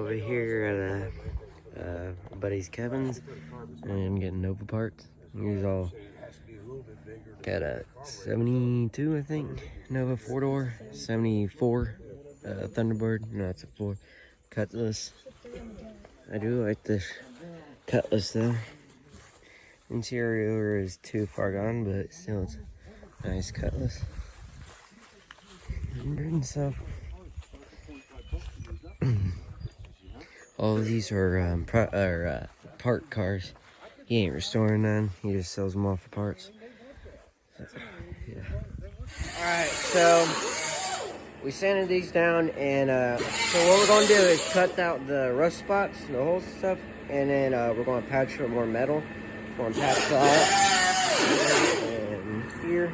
over here at a buddy's Kevin's and getting Nova parts. He's all got a 72, I think, Nova 4-door, 74 Thunderbird. No, it's a 4 Cutlass. I do like this Cutlass though. Interior is too far gone, but still it's a nice Cutlass. And stuff. All of these are part cars. He ain't restoring none. He just sells them off for parts. So, yeah. All right, so we sanded these down, and so what we're gonna do is cut out the rust spots, the holes and stuff, and then we're gonna patch with more metal. We're gonna patch that. And here,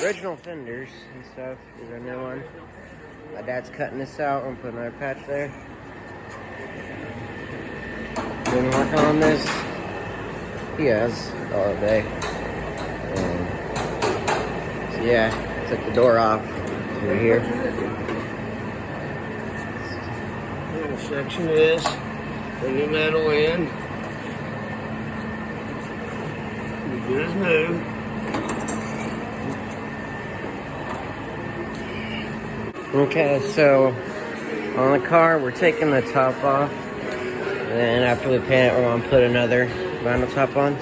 original fenders and stuff. These are new ones. My dad's cutting this out. I'm putting another patch there. Been working on this. He has all day. And so yeah, took the door off over here. Little section is the new metal in. Good as new. Okay, so on the car, we're taking the top off, and then after we paint it, we're gonna put another vinyl top on.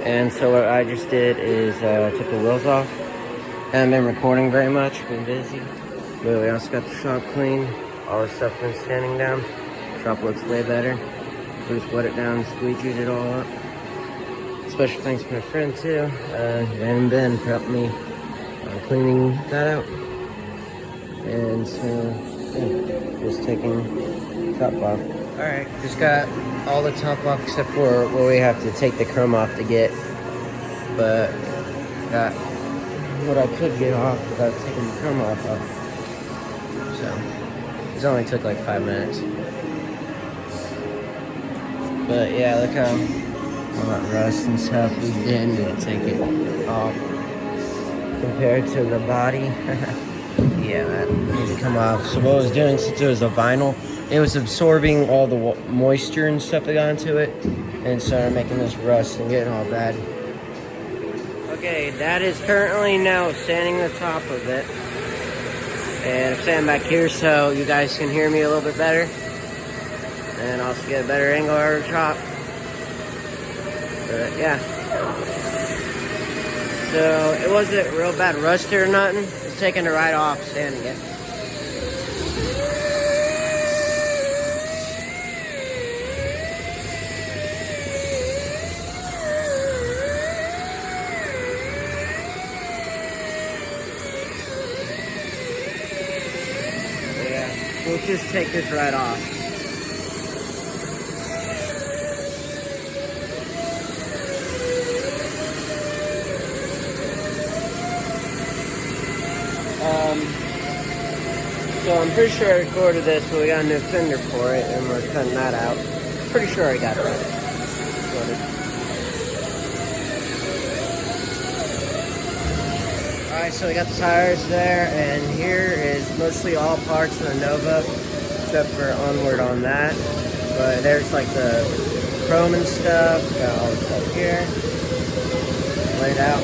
And so what I just did is took the wheels off. Haven't been recording very much, been busy. But we also got the shop clean. All the stuff been standing down. Shop looks way better. We just wet it down, squeegeed it all up. Special thanks to my friend too, and Ben for helping me cleaning that out. And so, yeah, just taking top off. Alright, just got all the top off except for where we have to take the chrome off to get. But got what I could get off without taking the chrome off. So, it only took like 5 minutes. But yeah, look how all that rust and stuff we didn't take it off compared to the body. Yeah, that needs to come off. So what I was doing, since it was a vinyl, it was absorbing all the moisture and stuff that got into it, and started making this rust and getting all bad. Okay, that is currently now sanding the top of it, and I'm standing back here so you guys can hear me a little bit better, and also get a better angle of our shop. But yeah, so it wasn't real bad rust or nothing. It's taking it right off, sanding it. Yeah, we'll just take this right off. So I'm pretty sure I recorded this, but we got a new fender for it, and we're cutting that out. Pretty sure I got it right. Alright, so we got the tires there, and here is mostly all parts of the Nova, except for onward on that. But there's like the chrome and stuff, got all the stuff here, laid out.